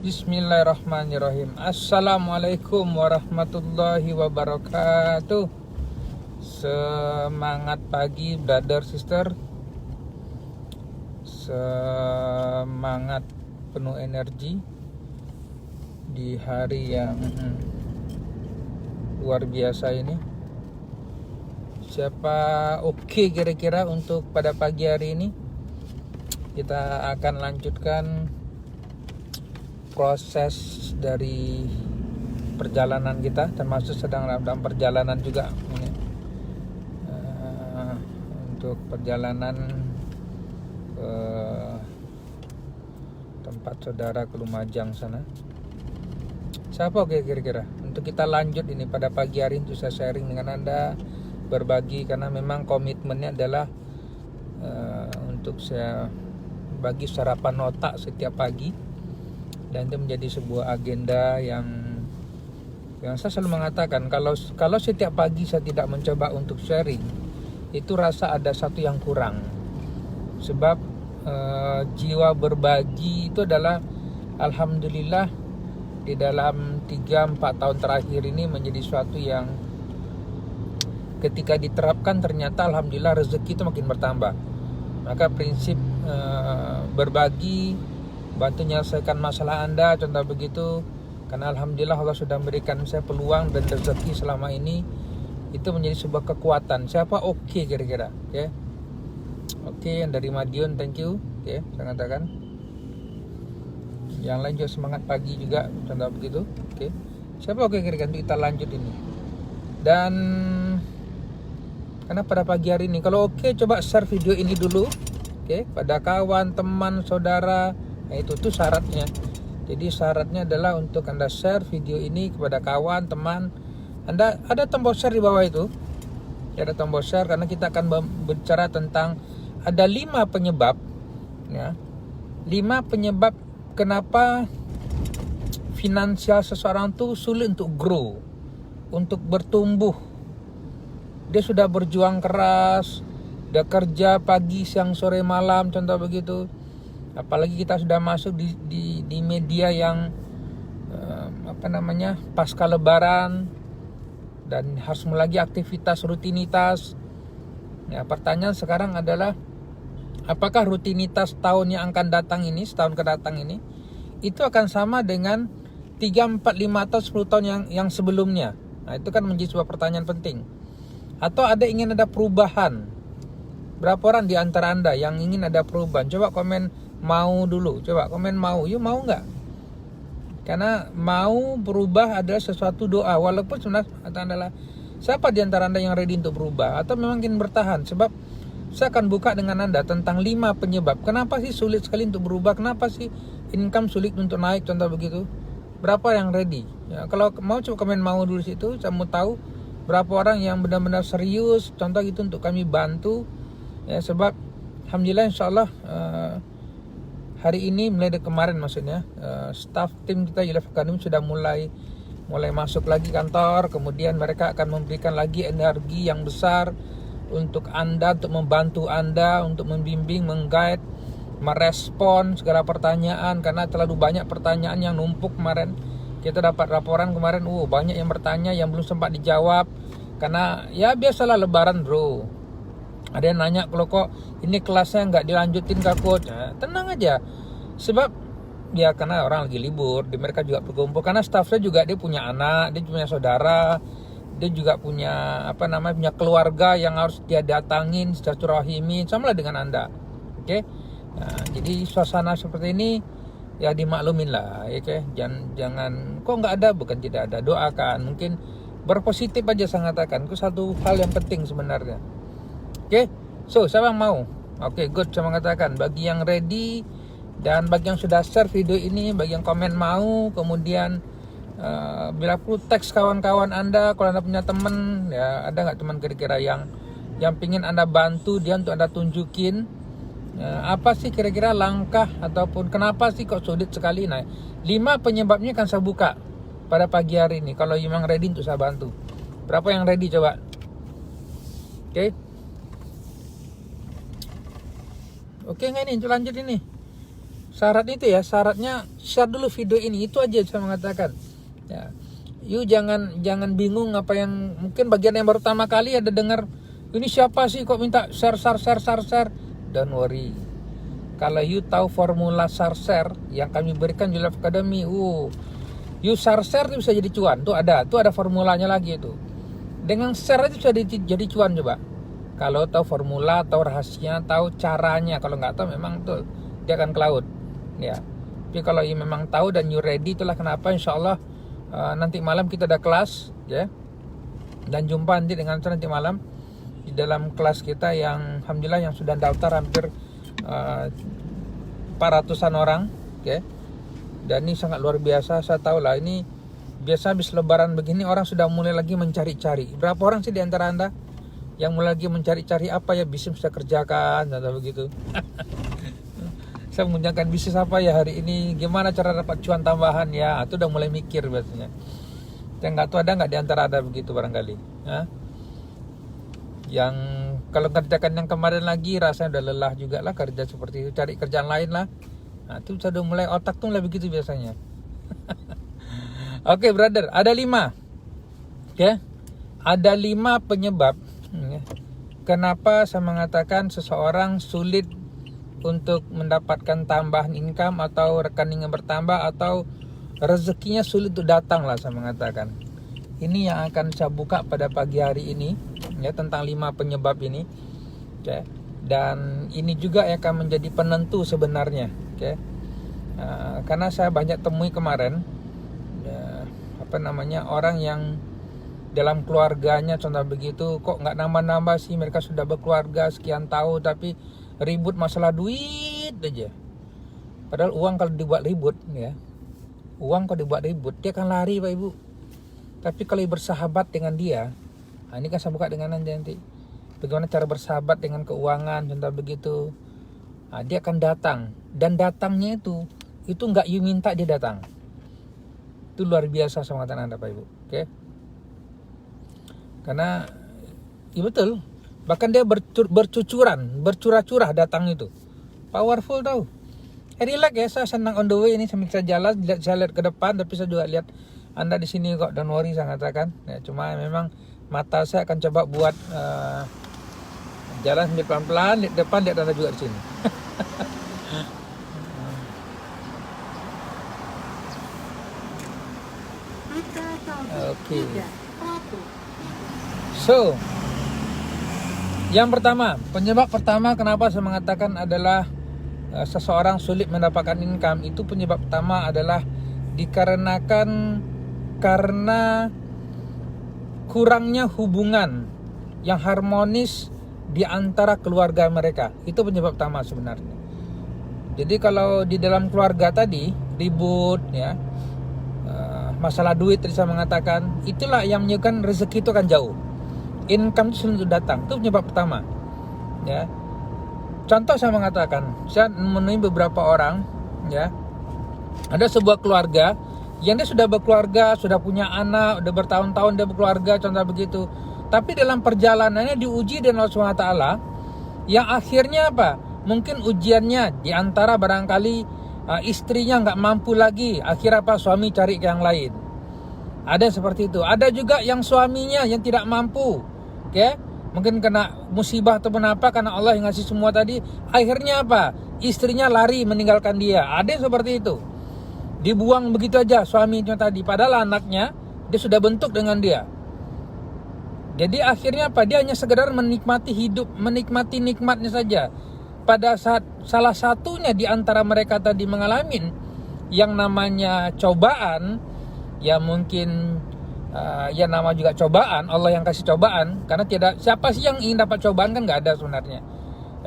Bismillahirrahmanirrahim. Assalamualaikum warahmatullahi wabarakatuh. Semangat pagi brother sister. Semangat penuh energi di hari yang luar biasa ini. Siapa oke kira-kira untuk pada pagi hari ini? Kita akan lanjutkan proses dari perjalanan kita, termasuk sedang dalam perjalanan juga ini. Untuk perjalanan ke tempat saudara ke Lumajang sana. Siapa oke kira-kira? Untuk kita lanjut ini pada pagi hari untuk saya sharing dengan Anda, berbagi, karena memang komitmennya adalah untuk saya bagi sarapan otak setiap pagi. Dan itu menjadi sebuah agenda yang saya selalu mengatakan, kalau setiap pagi saya tidak mencoba untuk sharing, itu rasa ada satu yang kurang. Sebab jiwa berbagi itu adalah, alhamdulillah, di dalam 3-4 tahun terakhir ini menjadi suatu yang ketika diterapkan ternyata alhamdulillah rezeki itu makin bertambah. Maka prinsip berbagi, bantu menyelesaikan masalah Anda, contoh begitu. Karena alhamdulillah Allah sudah memberikan saya peluang dan rezeki selama ini, itu menjadi sebuah kekuatan. Siapa oke kira-kira? Oke, yang dari Madiun, thank you. Saya katakan. Yang lain juga semangat pagi juga, contoh begitu. Siapa oke kira-kira untuk kita lanjut ini? Dan karena pada pagi hari ini, kalau oke coba share video ini dulu, pada kawan, teman, saudara. Nah, itu syaratnya. Jadi syaratnya adalah untuk Anda share video ini kepada kawan, teman. Anda ada tombol share di bawah itu. Ada tombol share, karena kita akan bicara tentang ada 5 penyebab, 5 penyebab kenapa finansial seseorang tuh sulit untuk grow, untuk bertumbuh. Dia sudah berjuang keras, dia kerja pagi, siang, sore, malam, contoh begitu. Apalagi kita sudah masuk di media yang pasca lebaran dan harus mulai aktivitas rutinitas. Pertanyaan sekarang adalah, apakah rutinitas tahun yang akan datang ini, setahun ke datang ini, itu akan sama dengan 3, 4, 5 atau 10 tahun yang sebelumnya? Nah, itu kan menjadi sebuah pertanyaan penting. Atau ingin ada perubahan? Berapa orang di antara Anda yang ingin ada perubahan? Coba komen mau dulu. Coba komen mau. Yuk, mau nggak? Karena mau berubah adalah sesuatu doa. Walaupun sebenarnya adalah siapa di antara Anda yang ready untuk berubah? Atau memang ingin bertahan? Sebab saya akan buka dengan Anda tentang 5 penyebab. Kenapa sih sulit sekali untuk berubah? Kenapa sih income sulit untuk naik? Contoh begitu. Berapa yang ready? Kalau mau coba komen mau dulu situ. Saya mau tahu berapa orang yang benar-benar serius. Contoh gitu untuk kami bantu. Sebab alhamdulillah insyaAllah hari ini mulai dari kemarin maksudnya staff tim kita Yulaf Academy sudah mulai masuk lagi kantor. Kemudian mereka akan memberikan lagi energi yang besar untuk Anda, untuk membantu Anda, untuk membimbing, mengguide, merespon segala pertanyaan. Karena terlalu banyak pertanyaan yang numpuk kemarin. Kita dapat laporan kemarin, banyak yang bertanya yang belum sempat dijawab. Karena ya biasalah lebaran bro. Ada yang nanya, kalau kok ini kelasnya nggak dilanjutin Kak Coach? Tenang aja. Sebab ya karena orang lagi libur, mereka juga berkumpul. Karena staffnya juga dia punya anak, dia punya saudara, dia juga punya punya keluarga yang harus dia datangin, silaturahimi, sama lah dengan Anda. Nah, jadi suasana seperti ini ya dimaklumin lah, Jangan kok nggak ada, bukan tidak ada, doakan. Mungkin berpositif aja saya katakan. Itu satu hal yang penting sebenarnya. So siapa yang mau? Good, saya mengatakan bagi yang ready dan bagi yang sudah share video ini, bagi yang komen mau, kemudian bila perlu teks kawan-kawan Anda. Kalau Anda punya teman, ada nggak teman kira-kira yang pingin Anda bantu dia untuk Anda tunjukin apa sih kira-kira langkah ataupun kenapa sih kok sulit sekali. Nah, 5 penyebabnya akan saya buka pada pagi hari ini. Kalau memang ready untuk saya bantu, berapa yang ready coba? Oke nggak ini? Lanjut ini. Syarat itu ya, syaratnya share dulu video ini, itu aja saya mengatakan. Ya. You jangan bingung apa yang mungkin bagian yang pertama kali ada dengar ini siapa sih kok minta share. Don't worry. Kalau you tahu formula share yang kami berikan di Life Academy, you share itu bisa jadi cuan. Tuh ada formulanya lagi itu. Dengan share itu bisa jadi cuan coba. Kalau tahu formula, tahu rahasia, tahu caranya. Kalau nggak tahu memang tuh dia akan ke laut. Ya. Tapi kalau you memang tahu dan you ready, itulah kenapa insya Allah nanti malam kita ada kelas, ya. Dan jumpa nanti dengan saya nanti malam di dalam kelas kita yang alhamdulillah yang sudah daftar hampir 400-an orang, ya. Dan ini sangat luar biasa. Saya tahu lah ini biasa habis lebaran begini orang sudah mulai lagi mencari-cari. Berapa orang sih di antara Anda yang mulai lagi mencari-cari apa ya bisnis bisa kerjakan atau begitu? Saya menggunakan bisnis apa ya hari ini, gimana cara dapat cuan tambahan ya, itu udah mulai mikir biasanya. Saya nggak tahu ada nggak di antara ada begitu barangkali, ya? Yang kalau kerjakan yang kemarin lagi rasanya udah lelah juga lah kerja seperti itu, cari kerjaan lain lah. Nah itu sudah mulai otak tuh mulai begitu biasanya. Oke, brother, ada 5, ya, ada 5 penyebab, ya, kenapa saya mengatakan seseorang sulit untuk mendapatkan tambahan income atau rekening yang bertambah atau rezekinya sulit untuk datang lah saya mengatakan. Ini yang akan saya buka pada pagi hari ini, ya, tentang 5 penyebab ini, okay. Dan ini juga yang akan menjadi penentu sebenarnya, okay. Karena saya banyak temui kemarin, ya, orang yang dalam keluarganya contoh begitu kok nggak nambah-nambah sih, mereka sudah berkeluarga sekian tahun tapi ribut masalah duit aja. Padahal uang kalau dibuat ribut, ya, uang kalau dibuat ribut dia akan lari Pak Ibu. Tapi kalau bersahabat dengan dia, nah ini kan saya buka dengan nanti bagaimana cara bersahabat dengan keuangan contoh begitu, nah, dia akan datang. Dan datangnya itu nggak you minta dia datang. Itu luar biasa sama Anda Pak Ibu, oke? Karena ya betul. Bahkan dia bercurah-curah datang itu. Powerful tau. Relax ya, saya senang on the way ini sambil saya jalan, saya lihat ke depan, tapi saya juga lihat Anda di sini kok, don't worry saya katakan. Ya, cuma memang mata saya akan coba buat jalan sambil pelan-pelan, lihat depan, lihat Anda juga di sini. Oke. So, yang pertama, penyebab pertama kenapa saya mengatakan adalah seseorang sulit mendapatkan income, itu penyebab pertama adalah karena kurangnya hubungan yang harmonis di antara keluarga mereka. Itu penyebab pertama sebenarnya. Jadi kalau di dalam keluarga tadi ribut, ya, masalah duit tadi saya mengatakan, itulah yang menyebabkan rezeki itu akan jauh. Income itu sulit datang, itu penyebab pertama, ya. Contoh saya mengatakan, saya menemui beberapa orang, ya, ada sebuah keluarga yang dia sudah berkeluarga, sudah punya anak, udah bertahun-tahun dia berkeluarga, contoh begitu. Tapi dalam perjalanannya diuji dengan Allah SWT, yang akhirnya apa? Mungkin ujiannya di antara barangkali istrinya nggak mampu lagi, akhirnya apa? Suami cari ke yang lain. Ada seperti itu. Ada juga yang suaminya yang tidak mampu, ya, mungkin kena musibah ataupun apa, karena Allah yang ngasih semua tadi, akhirnya apa? Istrinya lari meninggalkan dia. Ada yang seperti itu. Dibuang begitu aja suaminya tadi, padahal anaknya dia sudah bentuk dengan dia. Jadi akhirnya apa? Dia hanya sekedar menikmati hidup, menikmati nikmatnya saja. Pada saat salah satunya di antara mereka tadi mengalami yang namanya cobaan, ya mungkin ya nama juga cobaan, Allah yang kasih cobaan, karena tidak, siapa sih yang ingin dapat cobaan, kan nggak ada sebenarnya.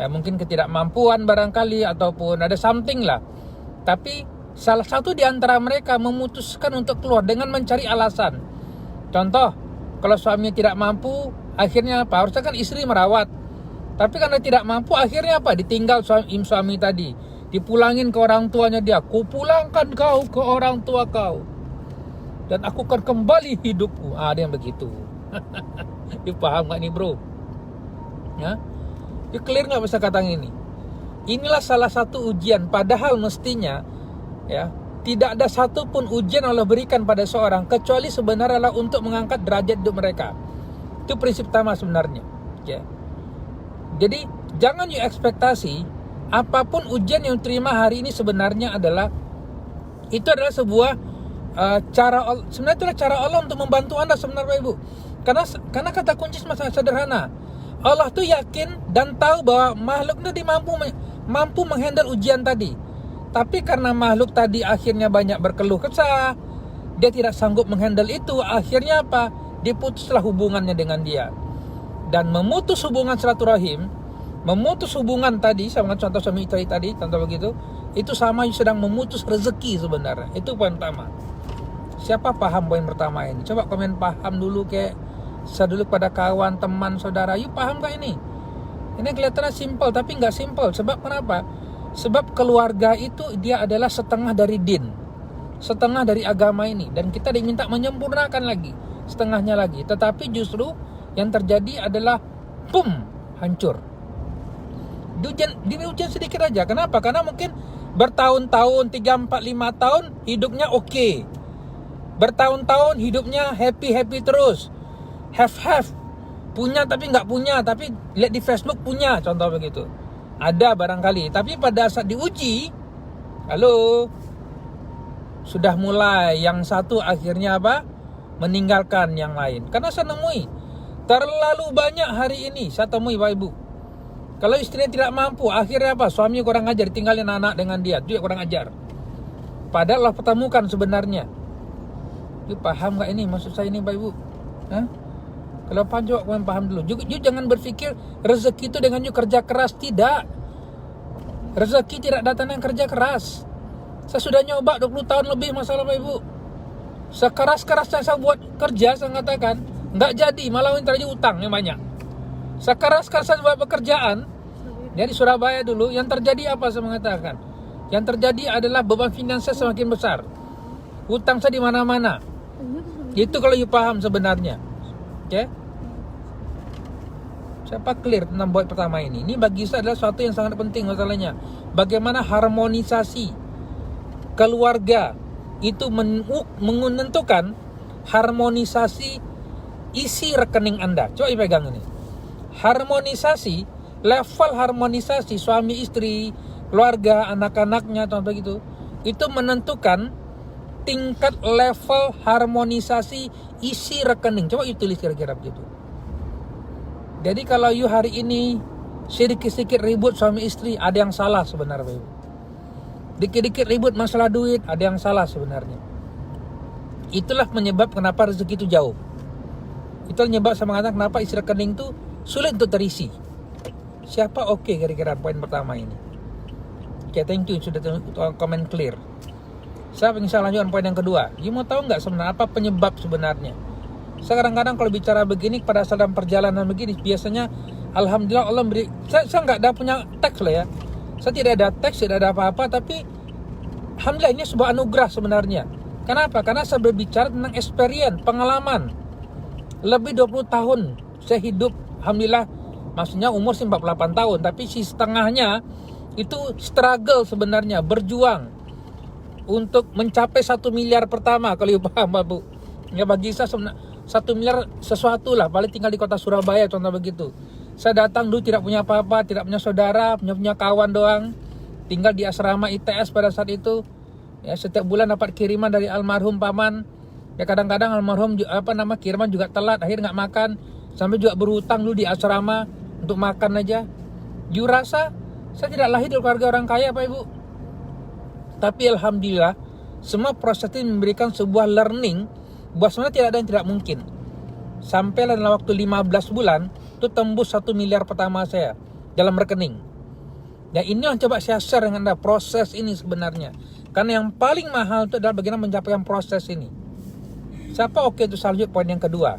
Ya, mungkin ketidakmampuan barangkali ataupun ada something lah. Tapi salah satu di antara mereka memutuskan untuk keluar dengan mencari alasan. Contoh, kalau suaminya tidak mampu, akhirnya apa? Harusnya kan istri merawat. Tapi karena tidak mampu, akhirnya apa? Ditinggal suami tadi, dipulangin ke orang tuanya dia. Kupulangkan kau ke orang tua kau, dan aku akan kembali hidupku. Ada yang begitu. Dia paham gak nih bro? Ya, dia clear gak bisa kata ini? inilah salah satu ujian. Padahal mestinya ya tidak ada satupun ujian Allah berikan pada seorang kecuali sebenarnya adalah untuk mengangkat derajat hidup mereka. Itu prinsip utama sebenarnya. Ya. Jadi jangan ekspektasi apapun ujian yang terima hari ini sebenarnya adalah itu adalah sebuah sebenarnya itulah cara Allah untuk membantu Anda sebenarnya Ibu. Karena kata kunci sangat sederhana. Allah tuh yakin dan tahu bahwa makhluk tadi mampu menghandle ujian tadi. Tapi karena makhluk tadi akhirnya banyak berkeluh kesah, dia tidak sanggup menghandle itu, akhirnya apa? Diputuslah hubungannya dengan dia. Dan memutus hubungan silaturahim, memutus hubungan tadi sama contoh suami istri tadi, contoh begitu, itu sama sedang memutus rezeki sebenarnya. Itu poin pertama. Siapa paham poin pertama ini? Coba komen paham dulu kayak saya dulu pada kawan, teman, saudara. Yuk paham gak ini? Ini kelihatannya simpel tapi nggak simpel. Sebab kenapa? Sebab keluarga itu dia adalah setengah dari din, setengah dari agama ini, dan kita diminta menyempurnakan lagi setengahnya lagi. Tetapi justru yang terjadi adalah hancur. Diujian sedikit aja. Kenapa? Karena mungkin bertahun-tahun 3, 4, 5 tahun hidupnya oke. Bertahun-tahun hidupnya happy terus. Have punya tapi nggak punya, tapi lihat di Facebook punya, contoh begitu. Ada barangkali, tapi pada saat diuji, sudah mulai yang satu akhirnya apa? Meninggalkan yang lain. Karena saya nemui terlalu banyak hari ini, saya temui Bapak Ibu. Kalau istrinya tidak mampu, akhirnya apa? Suami kurang ajar, tinggalin anak dengan dia, dia kurang ajar. Padahal Allah pertemukan sebenarnya. Yuk paham gak ini maksud saya ini Bapak Ibu? Hah? Kalau paham coba kalian paham dulu. You jangan berpikir rezeki itu dengan you kerja keras. Tidak. Rezeki tidak datang dengan kerja keras. Saya sudah nyoba 20 tahun lebih masalah Bapak Ibu. Sekeras-kerasnya saya buat kerja, saya mengatakan nggak jadi, malah yang terjadi utang yang banyak. Sekeras-kerasnya buat pekerjaan, jadi Surabaya dulu, yang terjadi apa saya mengatakan? Yang terjadi adalah beban finansial semakin besar. Utang saya di mana-mana. Itu kalau you paham sebenarnya. Oke? Siapa clear tentang poin pertama ini? Ini bagi saya adalah suatu yang sangat penting masalahnya. Bagaimana harmonisasi keluarga itu menentukan harmonisasi isi rekening Anda. Coba dipegang ini. Harmonisasi, level harmonisasi suami istri, keluarga, anak-anaknya, contoh gitu. Itu menentukan tingkat level harmonisasi isi rekening. Coba you tulis kira-kira begitu. Jadi kalau you hari ini sedikit-sedikit ribut suami istri, ada yang salah sebenarnya. Dikit-dikit ribut masalah duit, ada yang salah sebenarnya. Itulah penyebab kenapa rezeki itu jauh. Itulah penyebab saya mengatakan kenapa isi rekening itu sulit untuk terisi. Siapa oke kira-kira poin pertama ini? Oke, thank you sudah komen clear. Saya ingin lanjutkan poin yang kedua. You mau tahu nggak sebenarnya apa penyebab sebenarnya? Saya kadang-kadang kalau bicara begini pada saat dalam perjalanan begini, biasanya alhamdulillah Allah beri. Saya nggak ada punya teks lah ya. Saya tidak ada teks, tidak ada apa-apa, tapi alhamdulillah ini sebuah anugerah sebenarnya. Kenapa? Karena saya berbicara tentang experience, pengalaman. Lebih 20 tahun saya hidup, alhamdulillah, maksudnya umur 48 tahun, tapi si setengahnya itu struggle sebenarnya, berjuang untuk mencapai 1 miliar pertama, kalau paham Bu. Ya bagi saya 1 miliar sesuatu lah, paling tinggal di kota Surabaya contoh begitu. Saya datang dulu tidak punya apa-apa, tidak punya saudara, punya kawan doang. Tinggal di asrama ITS pada saat itu. Ya, setiap bulan dapat kiriman dari almarhum paman. Ya kadang-kadang almarhum kiriman juga telat, akhirnya nggak makan. Sampai juga berhutang dulu di asrama untuk makan aja. You rasa saya tidak lahir dari keluarga orang kaya Pak Ibu. Tapi alhamdulillah semua proses ini memberikan sebuah learning bahwa sebenarnya tidak ada yang tidak mungkin. Sampai dalam waktu 15 bulan itu tembus 1 miliar pertama saya dalam rekening. Dan ini yang coba saya share dengan Anda, proses ini sebenarnya. Karena yang paling mahal itu adalah bagaimana mencapai proses ini. Siapa oke itu selanjutnya poin yang kedua?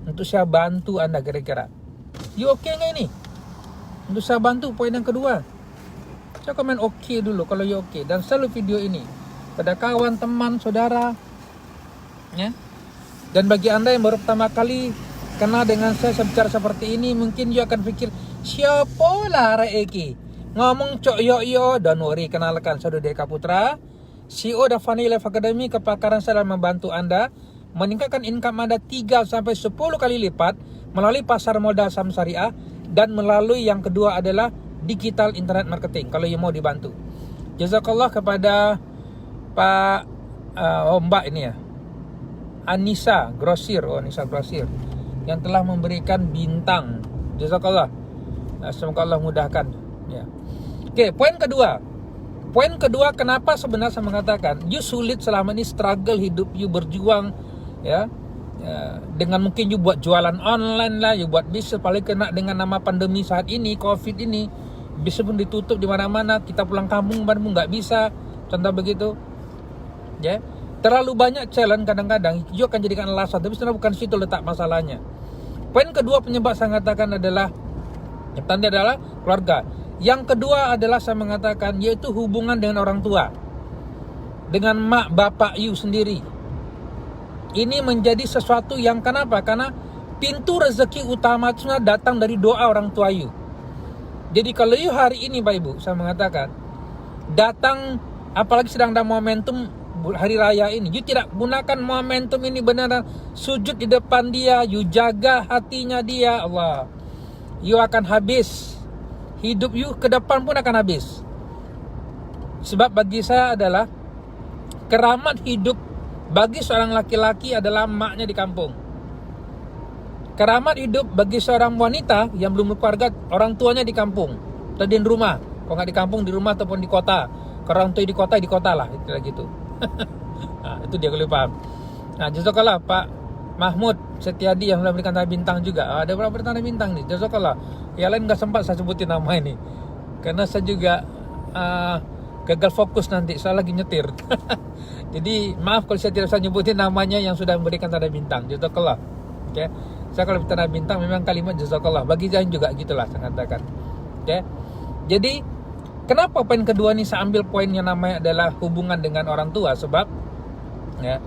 Untuk saya bantu Anda kira-kira. You oke nggak ini? Untuk saya bantu poin yang kedua. Saya komen oke dulu kalau you oke. Dan selalu video ini pada kawan, teman, saudara. Ya. Dan bagi Anda yang baru pertama kali kenal dengan saya bicara seperti ini, mungkin you akan pikir, siapa lah Eki? ngomong cok yo, don't worry, kenalkan saya Deka Putra, CEO dan Funny Life Academy. Kepakaran saya dalam membantu Anda meningkatkan income Anda 3 sampai 10 kali lipat melalui pasar modal saham syariah, dan melalui yang kedua adalah digital internet marketing kalau you mau dibantu. Jazakallah kepada Pak Mbak ini ya, Anissa Grosir yang telah memberikan bintang. Jazakallah. Semoga Allah mudahkan ya. Oke, poin kedua, kenapa sebenarnya saya mengatakan you sulit selama ini, struggle hidup you, berjuang ya, dengan mungkin you buat jualan online lah, you buat bisnis, paling kena dengan nama pandemi saat ini, Covid ini, bisnis pun ditutup di mana-mana, kita pulang kampung pun nggak bisa, contoh begitu ya. Terlalu banyak challenge kadang-kadang you akan jadikan alasan, tapi sebenarnya bukan situ letak masalahnya. Poin kedua penyebab saya mengatakan adalah, yang tanda adalah keluarga. Yang kedua adalah saya mengatakan yaitu hubungan dengan orang tua, dengan mak bapak you sendiri. Ini menjadi sesuatu yang kenapa? Karena pintu rezeki utama itu datang dari doa orang tua you. Jadi kalau you hari ini Pak Ibu, saya mengatakan datang, apalagi sedang ada momentum hari raya ini, you tidak gunakan momentum ini benar-benar sujud di depan dia, you jaga hatinya dia, Allah, you akan habis. Hidup you ke depan pun akan habis. Sebab bagi saya adalah keramat hidup bagi seorang laki-laki adalah maknya di kampung. Keramat hidup bagi seorang wanita yang belum berkeluarga, orang tuanya di kampung atau di rumah. Kalau nggak di kampung, di rumah ataupun di kota. Kalau orang tua di kota lah, gitu. Nah, itu dia kalau paham. Nah, jazakallah Pak Mahmud Setiadi yang sudah memberikan tanda bintang juga. Ada berapa tanda bintang nih? Jazakallah. Yang lain nggak sempat saya sebutin nama ini, karena saya juga gagal fokus nanti, saya lagi nyetir. Jadi maaf kalau saya tidak bisa nyebutin namanya yang sudah memberikan tanda bintang. Jazakallah. Oke. Saya kalau tanda bintang memang kalimat jazakallah. Bagi saya juga gitulah saya katakan. Oke. Jadi kenapa poin kedua nih saya ambil poin yang namanya adalah hubungan dengan orang tua, sebab ya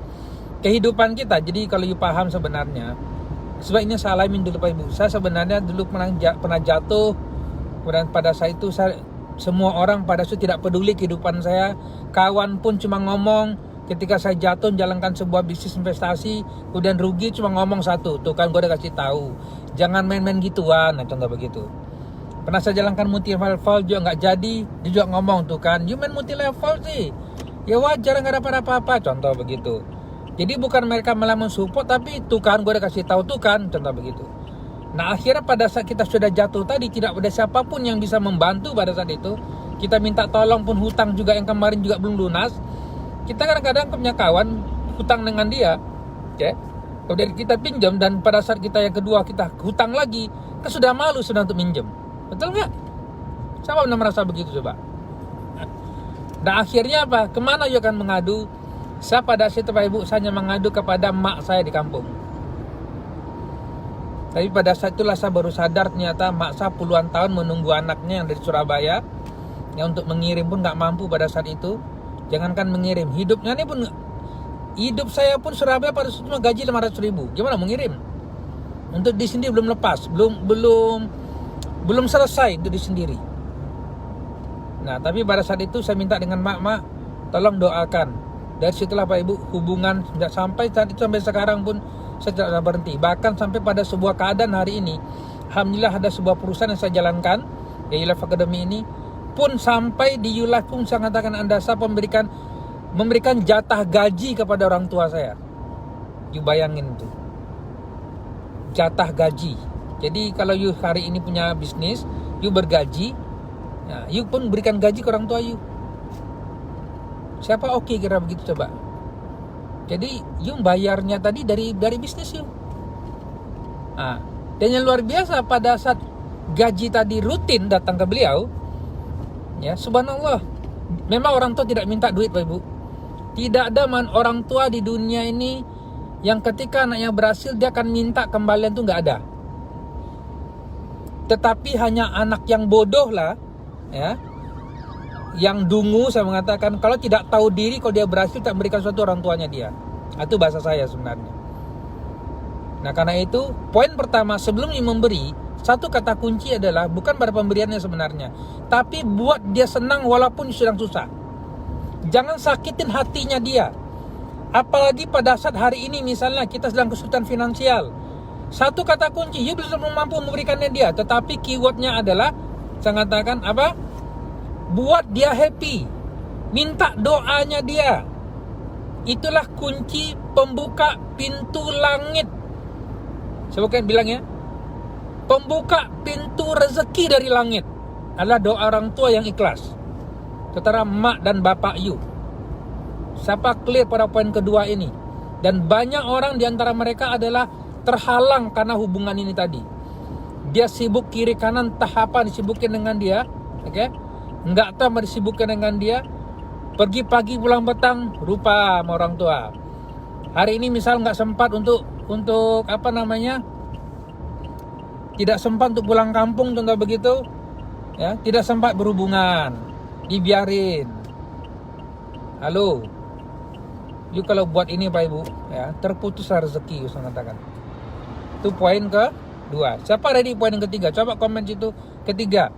kehidupan kita. Jadi kalau you paham sebenarnya, sebab ini saya alamin dulu Pak Ibu. Saya sebenarnya dulu pernah jatuh, kemudian pada saat itu semua orang pada saat itu tidak peduli kehidupan saya. Kawan pun cuma ngomong ketika saya jatuh menjalankan sebuah bisnis investasi, kemudian rugi, cuma ngomong satu, tuh kan gue udah kasih tahu, jangan main-main gituan. Nah, contoh begitu. Pernah saya jalankan multi level juga nggak jadi, dia juga ngomong tuh kan, you main multi level sih, ya wajar nggak dapat apa-apa, contoh begitu. Jadi bukan mereka malah mensupport, tapi tuh kan gue udah kasih tahu tuh kan, contoh begitu. Nah akhirnya pada saat kita sudah jatuh tadi, tidak ada siapapun yang bisa membantu pada saat itu. Kita minta tolong pun, hutang juga yang kemarin juga belum lunas. Kita kadang-kadang punya kawan hutang dengan dia, ya. Kemudian kita pinjam, dan pada saat kita yang kedua kita hutang lagi, kan sudah malu sudah untuk minjem, betul nggak? Siapa pernah merasa begitu coba? Nah akhirnya apa? Kemana you akan mengadu? Saya pada saat itu Pak Ibu, saya hanya mengadu kepada mak saya di kampung. Tapi pada saat itulah saya baru sadar ternyata mak saya puluhan tahun menunggu anaknya yang dari Surabaya, yang untuk mengirim pun nggak mampu pada saat itu. Jangankan mengirim, hidupnya ini pun, hidup saya pun Surabaya pada saat itu gaji 500.000. Gimana mengirim? Untuk di sendiri belum lepas, belum selesai untuk di sendiri. Nah tapi pada saat itu saya minta dengan mak, tolong doakan. Dari situlah Pak Ibu, hubungan sampai saat itu, sampai sekarang pun saya tidak berhenti. Bahkan sampai pada sebuah keadaan hari ini, alhamdulillah ada sebuah perusahaan yang saya jalankan, ya YouLife Academy ini, pun sampai di YouLife pun saya katakan Anda, saya memberikan jatah gaji kepada orang tua saya. You bayangin tuh, jatah gaji. Jadi kalau you hari ini punya bisnis, you bergaji, ya, you pun berikan gaji ke orang tua you. Siapa oke kira begitu coba? Jadi you bayarnya tadi dari bisnis you. Nah, dan yang luar biasa pada saat gaji tadi rutin datang ke beliau, ya subhanallah, memang orang tua tidak minta duit Pak Ibu. Tidak ada orang tua di dunia ini yang ketika anaknya berhasil dia akan minta kembalian, tuh nggak ada. Tetapi hanya anak yang bodoh lah, ya, yang dungu, saya mengatakan, kalau tidak tahu diri, kalau dia berhasil tak memberikan sesuatu orang tuanya dia. Itu bahasa saya sebenarnya. Nah karena itu poin pertama, sebelum memberi, Satu kata kunci adalah bukan pada pemberiannya sebenarnya, tapi buat dia senang walaupun sedang susah. Jangan sakitin hatinya dia. Apalagi pada saat hari ini misalnya kita sedang kesulitan finansial. Satu kata kunci, you belum mampu memberikannya dia, tetapi keywordnya adalah, saya katakan apa? Buat dia happy. Minta doanya dia. Itulah kunci pembuka pintu langit. Saya bukan bilang ya, pembuka pintu rezeki dari langit adalah doa orang tua yang ikhlas, terutama mak dan bapak you. Siapa clear pada poin kedua ini? Dan banyak orang di antara mereka adalah terhalang karena hubungan ini tadi. Dia sibuk kiri kanan, entah apa disibukin dengan dia, oke? Enggak tahu disibukkan dengan dia. Pergi pagi pulang petang, lupa sama orang tua. Hari ini misal nggak sempat untuk apa namanya? Tidak sempat untuk pulang kampung, contoh begitu, ya, tidak sempat berhubungan, dibiarin. Halo, you kalau buat ini Pak Ibu, ya, terputus rezeki, saya katakan. Itu poin kedua. Siapa ready poin yang ketiga? Coba komen situ ketiga.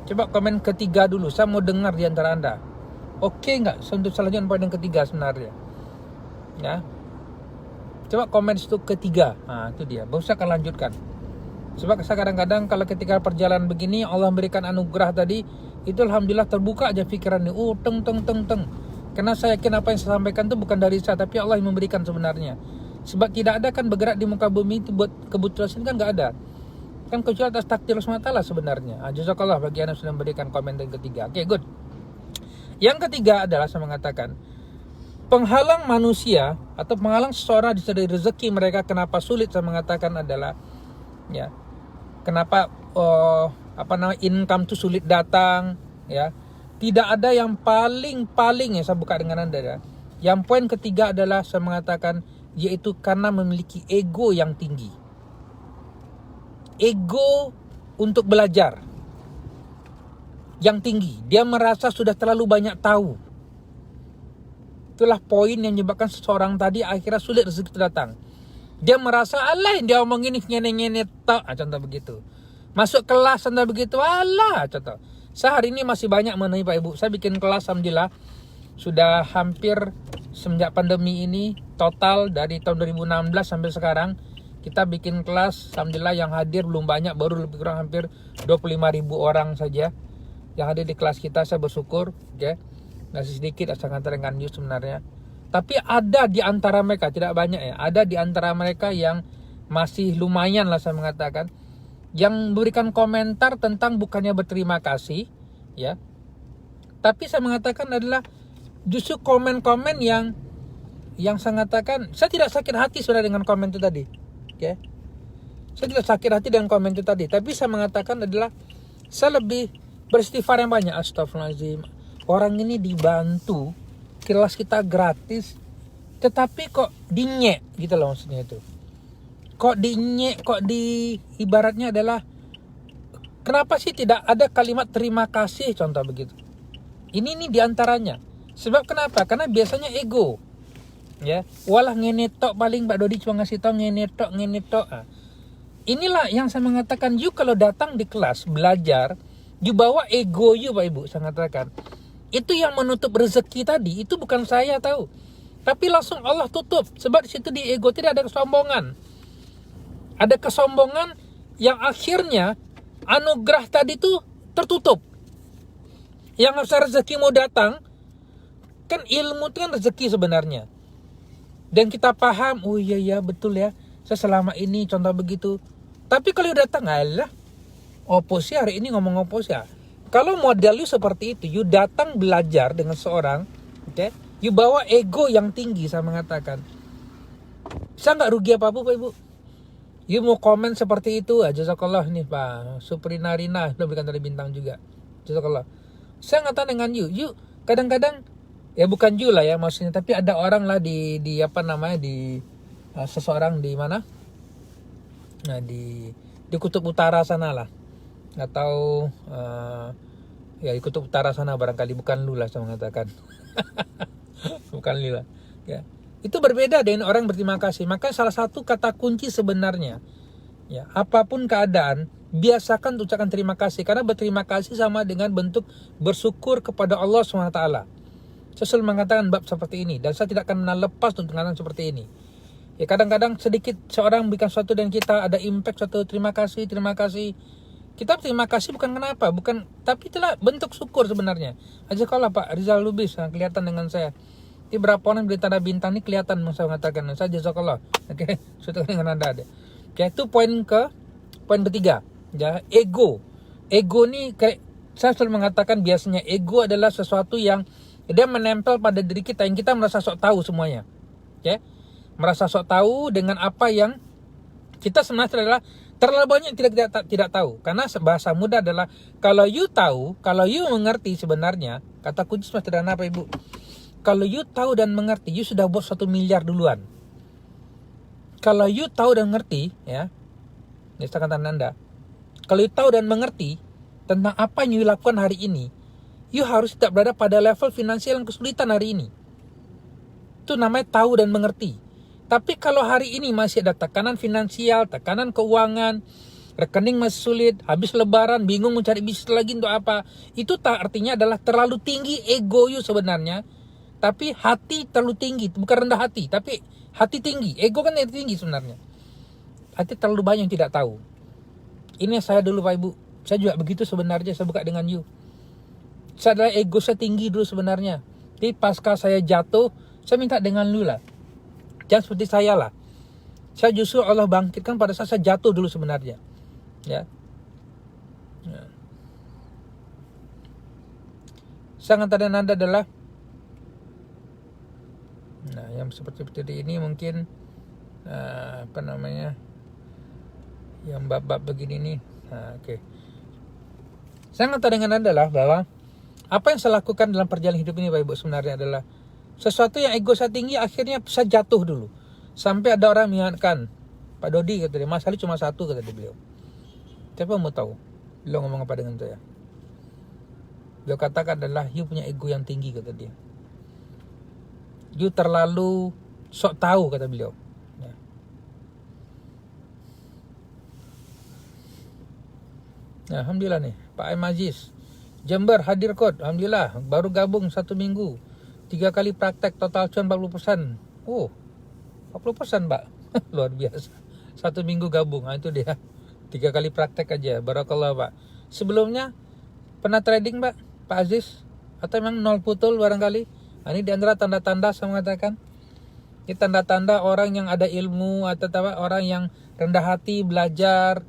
Coba komen ketiga dulu. Saya mau dengar di antara Anda. Oke nggak? Untuk selanjutnya poin yang ketiga sebenarnya. Ya. Coba komen situ ketiga. Nah, itu dia. Baru saya akan lanjutkan. Sebab saya kadang-kadang kalau ketika perjalanan begini Allah memberikan anugerah tadi, itu alhamdulillah terbuka aja pikirannya. Teng. Karena saya yakin apa yang saya sampaikan itu bukan dari saya, tapi Allah yang memberikan sebenarnya. Sebab tidak ada kan bergerak di muka bumi itu buat kebetulan kan nggak ada. Kan kecuali atas takdir SWT sebenarnya. Jazakallah bagi Anda sudah memberikan komen yang ketiga. Oke, good. Yang ketiga adalah saya mengatakan penghalang manusia atau penghalang seseorang dari rezeki mereka kenapa sulit, saya mengatakan adalah ya kenapa income itu sulit datang, ya. Tidak ada yang paling ya, saya buka dengan Anda ya. Yang poin ketiga adalah saya mengatakan yaitu karena memiliki ego yang tinggi. Ego untuk belajar yang tinggi. Dia merasa sudah terlalu banyak tahu. Itulah poin yang menyebabkan seseorang tadi akhirnya sulit rezeki itu datang. Dia merasa alah dia omong ini ngene-ngene tok, contoh begitu. Masuk kelas contoh begitu, alah contoh. Saya hari ini masih banyak menemui Pak Ibu. Saya bikin kelas alhamdulillah sudah hampir semenjak pandemi ini, total dari tahun 2016 sampai sekarang kita bikin kelas alhamdulillah yang hadir belum banyak, baru lebih kurang hampir 25.000 orang saja yang hadir di kelas kita. Saya bersyukur, ya. Masih sedikit saya dengan you sebenarnya. Tapi ada di antara mereka, tidak banyak ya, ada di antara mereka yang masih lumayan lah saya mengatakan, yang memberikan komentar tentang bukannya berterima kasih, ya. Tapi saya mengatakan adalah justru komen-komen yang saya mengatakan, saya tidak sakit hati sebenarnya dengan komen itu tadi, ya. Saya tidak sakit hati dengan komen itu tadi, tapi saya mengatakan adalah saya lebih beristighfar yang banyak. Astagfirullahaladzim, orang ini dibantu, kelas kita gratis, tetapi kok dinyek gitu loh maksudnya itu. Kok dinyek, kok di ibaratnya adalah kenapa sih tidak ada kalimat terima kasih contoh begitu. Ini diantaranya. Sebab kenapa? Karena biasanya ego. Ya, walah ngene tok paling Pak Dodi cuma ngasih tau ngene tok. Inilah yang saya mengatakan, you kalau datang di kelas belajar, you bawa ego you Pak Ibu, saya mengatakan. Itu yang menutup rezeki tadi, itu bukan saya tahu. Tapi langsung Allah tutup. Sebab di situ di ego tidak ada kesombongan. Ada kesombongan yang akhirnya anugerah tadi itu tertutup. Yang harus rezeki mau datang, kan ilmu itu kan rezeki sebenarnya. Dan kita paham, oh iya betul ya, saya selama ini contoh begitu. Tapi kalau datang, alah, opos ya hari ini ngomong opos ya. Kalau model you seperti itu, you datang belajar dengan seorang, okay, you bawa ego yang tinggi, saya mengatakan. Saya nggak rugi apa-apa Pak Ibu. You mau komen seperti itu, jazakallah nih Pak Suprina Rina, udah berikan dari bintang juga. Jazakallah. Saya ngatakan dengan you kadang-kadang, ya bukan you lah ya maksudnya, tapi ada orang lah di apa namanya, di seseorang di mana? Nah di kutub utara sana lah. Atau ya di kutub utara sana barangkali, bukan lu lah saya mengatakan. Bukan lu lah ya. Itu berbeda dengan orang berterima kasih. Maka salah satu kata kunci sebenarnya Ya, apapun keadaan, biasakan ucapkan terima kasih, karena berterima kasih sama dengan bentuk bersyukur kepada Allah SWT. Saya selalu mengatakan bab seperti ini, dan saya tidak akan pernah lepas untuk mengatakan seperti ini. Ya, kadang-kadang sedikit seorang berikan sesuatu dan kita ada impact suatu terima kasih. Kita terima kasih bukan kenapa, tapi itulah bentuk syukur sebenarnya. Aja kalau Pak Rizal Lubis kelihatan dengan saya. Ini berapa orang beri tanda bintang ini kelihatan, saya mengatakan saya jazakallah. Oke, sudah dengan Anda ada. Oke, itu poin ketiga. Ya, ego. Ego ni saya selalu mengatakan biasanya ego adalah sesuatu yang dia menempel pada diri kita yang kita merasa sok tahu semuanya. Oke. Merasa sok tahu dengan apa yang kita sebenarnya adalah terlalu banyak tidak tahu. Karena bahasa mudah adalah kalau you tahu, kalau you mengerti sebenarnya, kata kunci sederhana apa Ibu? Kalau you tahu dan mengerti, you sudah buat 1 miliar duluan. Kalau you tahu dan mengerti, ya, ini kata Anda. Kalau you tahu dan mengerti tentang apa yang you lakukan hari ini, you harus tidak berada pada level finansial yang kesulitan hari ini. Itu namanya tahu dan mengerti. Tapi kalau hari ini masih ada tekanan finansial, tekanan keuangan, rekening masih sulit, habis lebaran, bingung mencari bisnis lagi untuk apa, itu tak artinya adalah terlalu tinggi ego you sebenarnya. Tapi hati terlalu tinggi, bukan rendah hati, tapi hati tinggi. Ego kan tinggi sebenarnya. Hati terlalu banyak yang tidak tahu. Ini saya dulu Pak Ibu. Saya juga begitu sebenarnya, saya buka dengan you. Saya adalah ego saya tinggi dulu sebenarnya. Tapi pasca saya jatuh, saya minta dengan lu lah. Jangan seperti saya lah. Saya justru Allah bangkitkan pada saat saya jatuh dulu sebenarnya. Ya. Saya katakan Anda adalah yang seperti ini mungkin yang bab-bab begini nih. Oke. Saya kata dengan Anda lah bahwa apa yang saya lakukan dalam perjalanan hidup ini Bapak Ibu sebenarnya adalah sesuatu yang ego saya tinggi, akhirnya saya jatuh dulu. Sampai ada orang mengingatkan, Pak Dodi kata dia, masalah cuma satu kata dia beliau. Siapa mau tahu? Beliau ngomong apa dengan saya? Beliau katakan adalah you punya ego yang tinggi kata dia. You terlalu sok tahu kata beliau. Ya. Nah, alhamdulillah nih Pak M. Aziz Jember hadir kod. Alhamdulillah baru gabung 1 minggu 3 kali praktek total cuan 40%. Oh 40% Pak. Luar biasa. 1 minggu gabung. Itu dia 3 kali praktek aja. Barakallah Pak. Sebelumnya pernah trading Pak Aziz? Atau memang nol putul barangkali? Ini di antara tanda-tanda saya mengatakan. Ini tanda-tanda orang yang ada ilmu atau orang yang rendah hati belajar.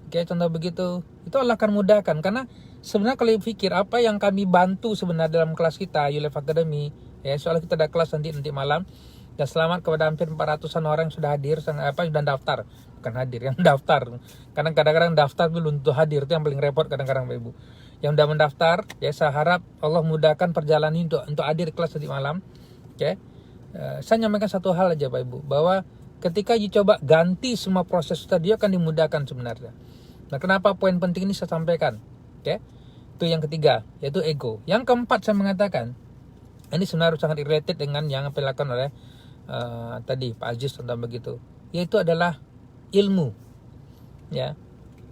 Kayak contoh begitu. Itu Allah akan mudahkan. Karena sebenarnya kalau pikir apa yang kami bantu sebenarnya dalam kelas kita ULF Academy. Ya, soalnya kita ada kelas nanti malam. Dan selamat kepada hampir 400-an orang yang sudah hadir. Sudah daftar. Bukan hadir, yang daftar. Karena kadang-kadang daftar belum tentu hadir. Itu yang paling repot kadang-kadang Bapak Ibu. Yang sudah mendaftar, ya saya harap Allah mudahkan perjalanan ini untuk hadir kelas nanti malam. Oke. Saya nyampaikan satu hal aja Pak Ibu, bahwa ketika you coba ganti semua proses tadi akan dimudahkan sebenarnya. Nah, kenapa poin penting ini saya sampaikan? Oke. Itu yang ketiga, yaitu ego. Yang keempat saya mengatakan, ini sebenarnya sangat related dengan yang dilakukan oleh tadi Pak Aziz tentang begitu, yaitu adalah ilmu. Ya.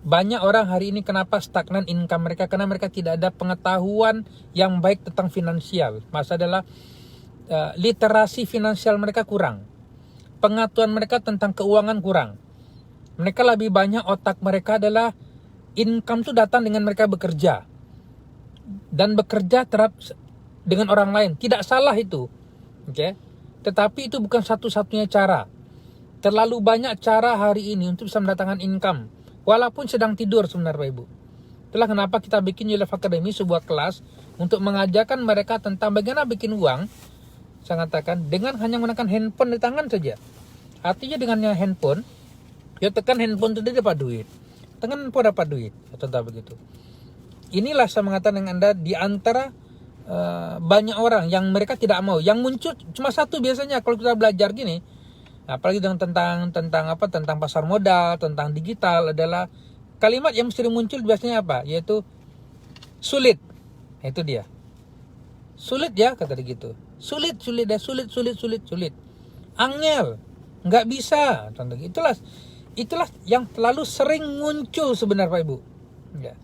Banyak orang hari ini kenapa stagnan income mereka? Karena mereka tidak ada pengetahuan yang baik tentang finansial. Masalah adalah literasi finansial mereka kurang. Pengetahuan mereka tentang keuangan kurang. Mereka lebih banyak otak mereka adalah income itu datang dengan mereka bekerja. Dan bekerja terhadap dengan orang lain. Tidak salah itu. Okay? Tetapi itu bukan satu-satunya cara. Terlalu banyak cara hari ini untuk bisa mendatangkan income. Walaupun sedang tidur sebenarnya Bapak Ibu. Itulah kenapa kita bikin ULF Academy sebuah kelas untuk mengajarkan mereka tentang bagaimana bikin uang. Saya katakan dengan hanya menggunakan handphone di tangan saja. Artinya dengan handphone, ya tekan handphone itu dia dapat duit. Tekan handphone dapat duit. Contoh begitu. Inilah saya mengatakan dengan Anda di antara banyak orang yang mereka tidak mau. Yang muncul cuma satu biasanya kalau kita belajar gini. Apalagi tentang pasar modal, tentang digital adalah kalimat yang mesti muncul biasanya apa? Yaitu sulit. Itu dia. Sulit ya kata dia gitu. Sulit. Angel. Enggak bisa. Contoh itulah itulah yang terlalu sering muncul sebenarnya Pak Ibu. Ya.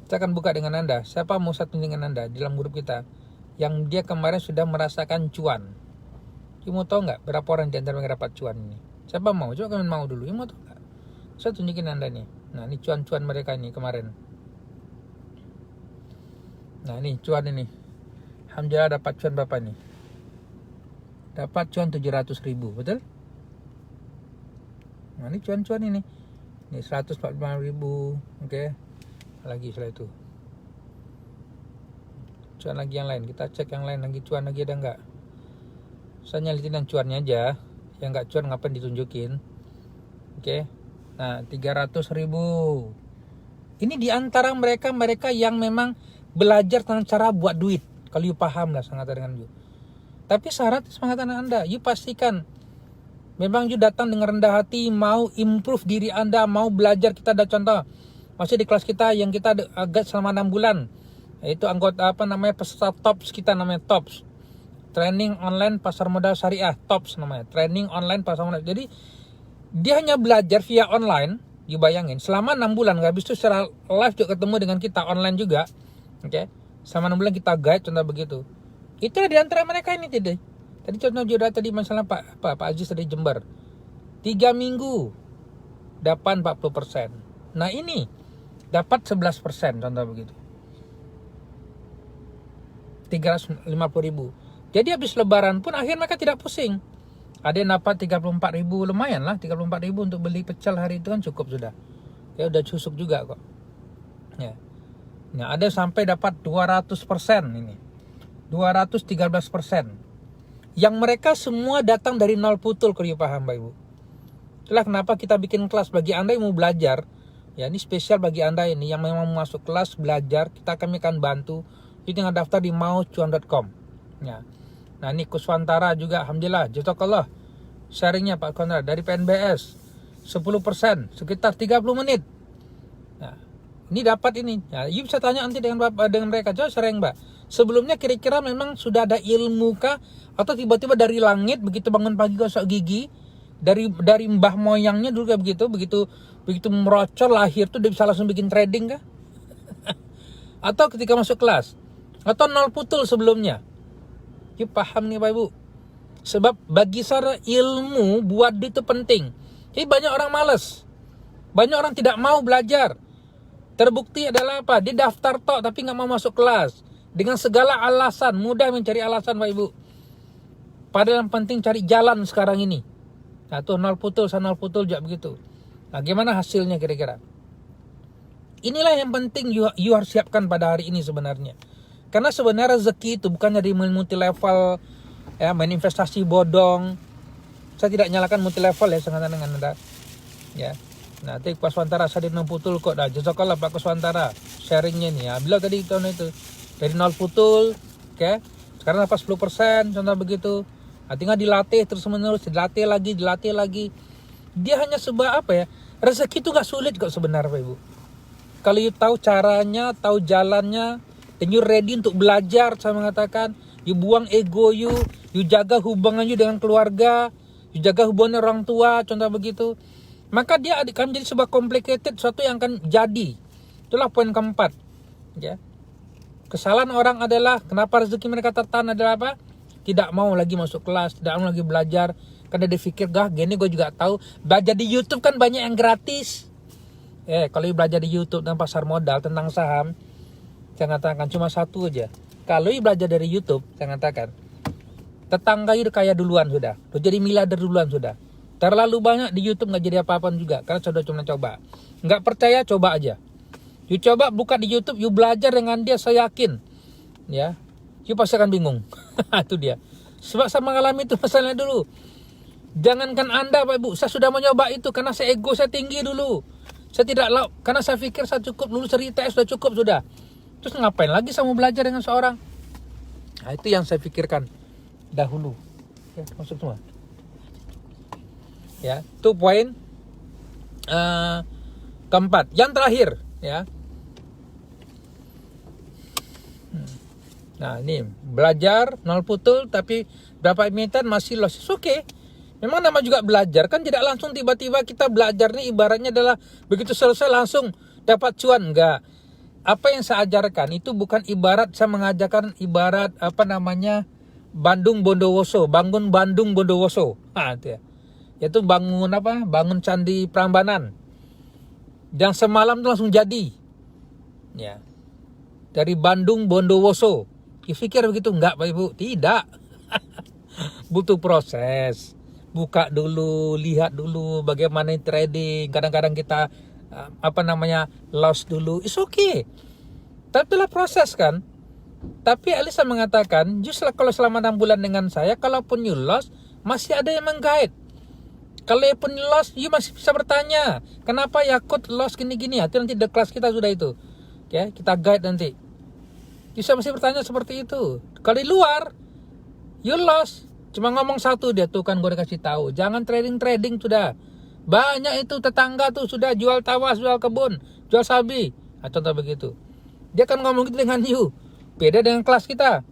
Saya akan buka dengan Anda. Siapa mau satu dengan Anda di dalam grup kita yang dia kemarin sudah merasakan cuan? You mau tahu nggak berapa orang di antara mereka dapat cuan ini? Siapa mau? Coba kalian mau dulu. You mau tahu nggak? Saya tunjukin Anda nih. Nah, ini cuan-cuan mereka ini kemarin. Nah, ini cuan ini. Alhamdulillah dapat cuan berapa nih? Dapat cuan 700.000, betul? Nah, ini cuan-cuan ini. Ini 145.000, oke. Lagi setelah itu. Cuan lagi yang lain. Kita cek yang lain lagi, cuan lagi ada enggak? Saya nyalitin yang cuannya aja. Yang enggak cuan ngapain ditunjukin? Oke. Nah, 300.000. Ini di antara mereka yang memang belajar tentang cara buat duit. Kalau you paham lah sangat dengan you. Tapi syarat semangat Anda, you pastikan memang you datang dengan rendah hati, mau improve diri Anda, mau belajar. Kita ada contoh, masih di kelas kita yang kita agak selama 6 bulan, yaitu anggota peserta TOPS kita namanya TOPS, Training Online Pasar Modal Syariah, TOPS namanya, Training Online Pasar Modal. Jadi dia hanya belajar via online, you bayangin, selama 6 bulan, habis itu secara live juga ketemu dengan kita online juga, oke? Selama 6 bulan kita guide, contoh begitu. Itulah di antara mereka ini tadi. Tadi contoh juga tadi masalah Pak Aziz dari Jember. 3 minggu dapat 40%. Nah ini dapat 11%, contoh begitu. 350.000. Jadi habis lebaran pun akhirnya mereka tidak pusing. Ada yang dapat 34.000, lumayan lah 34.000 untuk beli pecel hari itu kan cukup sudah. Ya udah cusuk juga kok. Ya. Nah, ada sampai dapat 200% ini. 213%. Yang mereka semua datang dari nol putul, kalau you paham Bapak Ibu. Itulah kenapa kita bikin kelas bagi Anda yang mau belajar. Ya, ini spesial bagi Anda ini yang memang mau masuk kelas belajar, kami akan bantu. You tinggal daftar di maucuan.com. Ya. Nah, ini Kuswantara juga alhamdulillah, jazakallah. Sharingnya Pak Konrad dari PNBS 10%, sekitar 30 menit. Nah, ini dapat ini. Ya, you bisa tanya nanti dengan mereka. Coba sharing, Mbak. Sebelumnya kira-kira memang sudah ada ilmu kah, atau tiba-tiba dari langit begitu bangun pagi gosok gigi dari mbah moyangnya dulu kayak begitu merocor lahir tuh dia bisa langsung bikin trading kah? Atau ketika masuk kelas atau nol putul sebelumnya? You paham nih Pak Ibu? Sebab bagi saya ilmu buat dia itu penting. Jadi banyak orang malas, banyak orang tidak mau belajar. Terbukti adalah apa? Dia daftar tok tapi nggak mau masuk kelas. Dengan segala alasan, mudah mencari alasan Pak Ibu. Padahal yang penting cari jalan sekarang ini. Nah tuh nol putul juga begitu. Nah gimana hasilnya kira-kira? Inilah yang penting you harus siapkan pada hari ini sebenarnya. Karena sebenarnya rezeki itu bukan dari multi level, ya, main investasi bodong. Saya tidak nyalakan multi level ya, sengaja dengan Anda. Ya. Nah, tadi Pak Kuswantara saya di 6 putul kok. Dah jazakallah Pak Kuswantara sharingnya nih. Ya, beliau tadi tahun itu dari 0 putul, oke. Sekarang dapat 10%, contoh begitu. Nah, tinggal dilatih terus menerus, dilatih lagi. Dia hanya sebuah apa ya? Rezeki itu gak sulit kok sebenarnya Pak Ibu. Kalau you tahu caranya, tahu jalannya, dan you ready untuk belajar, saya mengatakan, you buang ego you jaga hubungan you dengan keluarga, you jaga hubungan orang tua, contoh begitu. Maka dia akan menjadi sebuah complicated, sesuatu yang akan jadi. Itulah poin keempat. Ya. Kesalahan orang adalah, kenapa rezeki mereka tertahan adalah apa? Tidak mau lagi masuk kelas, tidak mau lagi belajar. Karena dia pikir, gini gue juga tahu. Belajar di YouTube kan banyak yang gratis. Kalau belajar di YouTube tentang pasar modal, tentang saham, saya katakan cuma satu aja. Kalau belajar dari YouTube, saya katakan, tetangga udah kaya duluan sudah. Udah jadi miliarder duluan sudah. Terlalu banyak di YouTube gak jadi apa-apa juga. Karena sudah cuma coba. Gak percaya, coba aja. You coba buka di YouTube, you belajar dengan dia, saya yakin. Ya, you pasti akan bingung. Itu dia. Sebab saya mengalami itu masalahnya dulu. Jangankan Anda Pak Ibu, saya sudah mencoba itu karena saya ego saya tinggi dulu. Saya tidak karena saya pikir saya cukup lulus dari ITS sudah cukup sudah. Terus ngapain lagi saya mau belajar dengan seorang? Nah, itu yang saya pikirkan dahulu. Ya, masuk semua. Ya, itu poin keempat. Yang terakhir, ya. Nah, ini belajar nol putul tapi berapa emiten masih loss. Oke. Memang nama juga belajar kan tidak langsung tiba-tiba kita belajar nih ibaratnya adalah begitu selesai langsung dapat cuan, enggak. Apa yang saya ajarkan itu bukan ibarat saya mengajarkan ibarat Bandung Bondowoso, bangun Bandung Bondowoso. Itu ya. Yaitu bangun Bangun Candi Prambanan. Yang semalam itu langsung jadi. Ya. Dari Bandung Bondowoso. Pikir begitu enggak, Pak Ibu? Tidak. Butuh proses. Buka dulu, lihat dulu bagaimana trading. Kadang-kadang kita loss dulu. It's okay. Tapi itulah proses kan. Tapi Alisa mengatakan, justru kalau selama 6 bulan dengan saya, kalaupun you loss, masih ada yang meng-guide. Kalau pun loss, you masih bisa bertanya, kenapa Yakut loss gini-gini? Itu nanti di kelas kita sudah itu. Okay? Kita guide nanti. Bisa masih bertanya seperti itu. Kalau di luar, you loss. Cuma ngomong satu dia tuh kan gue udah kasih tahu. Jangan trading sudah. Banyak itu tetangga tuh sudah jual tawas, jual kebun, jual sapi. Nah, contoh begitu. Dia kan ngomong gitu dengan you. Beda dengan kelas kita.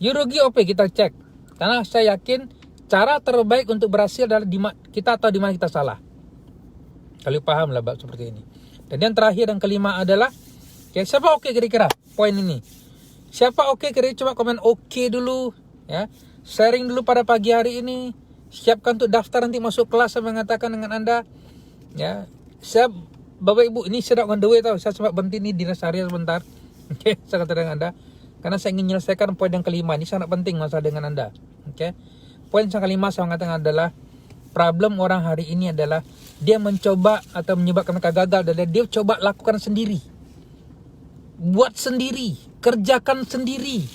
You rugi OP kita cek. Karena saya yakin cara terbaik untuk berhasil adalah kita tahu di mana kita salah. Kalau paham lah seperti ini. Dan yang terakhir dan kelima adalah siapa oke kira-kira poin ini. Siapa oke kira-kira coba komen oke dulu ya. Sharing dulu pada pagi hari ini. Siapkan untuk daftar nanti masuk kelas saya mengatakan dengan Anda. Ya. Saya Bapak Ibu ini sedang on the way tahu. Saya sempat berhenti nih di rest area sebentar. Oke, saya kata dengan Anda karena saya ingin menyelesaikan poin yang kelima ini sangat penting masalah dengan Anda. Oke. Poin yang kelima saya mengatakan adalah problem orang hari ini adalah dia mencoba atau menyebabkan mereka gagal adalah dia coba lakukan sendiri. Buat sendiri, kerjakan sendiri.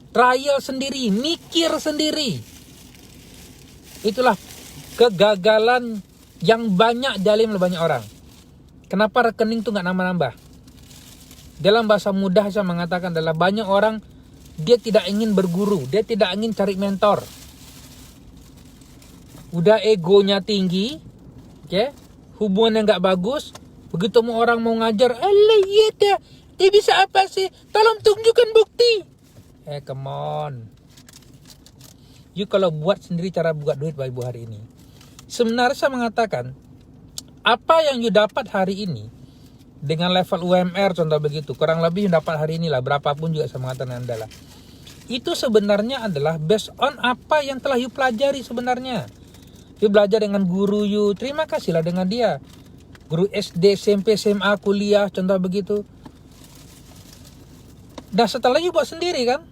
Trial sendiri, mikir sendiri. Itulah kegagalan yang banyak dialami oleh banyak orang. Kenapa rekening itu nggak nambah-nambah? Dalam bahasa mudah saya mengatakan adalah banyak orang dia tidak ingin berguru, dia tidak ingin cari mentor. Udah egonya tinggi, hubungan yang nggak bagus. Begitu orang mau ngajar, alah iya dah, dia bisa apa sih? Tolong tunjukkan bukti. Come on. You kalau buat sendiri cara buat duit Bapak Ibu hari ini. Sebenarnya saya mengatakan, apa yang you dapat hari ini, dengan level UMR contoh begitu, kurang lebih you dapat hari ini lah, berapapun juga saya mengatakan adalah. Itu sebenarnya adalah based on apa yang telah you pelajari sebenarnya. You belajar dengan guru you, terima kasihlah dengan dia. Guru SD, SMP, SMA, kuliah, contoh begitu. Dan setelah you buat sendiri kan,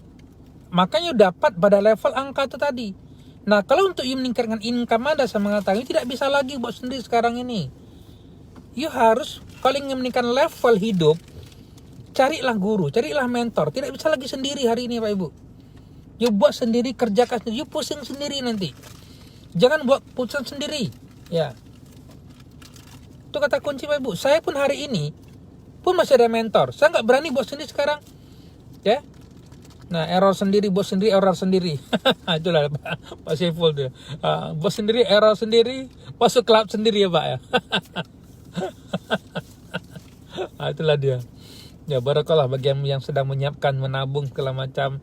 makanya you dapat pada level angka itu tadi. Nah, kalau untuk you meningkatkan income Anda, saya mengatakan you tidak bisa lagi buat sendiri sekarang ini. You harus, kalau ingin meningkatkan level hidup, carilah guru, carilah mentor. Tidak bisa lagi sendiri hari ini Pak Ibu. You buat sendiri, kerjakan sendiri, you pusing sendiri nanti. Jangan buat keputusan sendiri. Ya. Itu kata kunci Pak Ibu. Saya pun hari ini pun masih ada mentor. Saya nggak berani buat sendiri sekarang. Ya. Nah, error sendiri, buat sendiri, error sendiri. Itulah Pak Saiful dia. Buat sendiri, error sendiri, masuk klub sendiri ya Pak ya. Itulah dia. Ya, barakallah bagi yang sedang menyiapkan, menabung segala macam.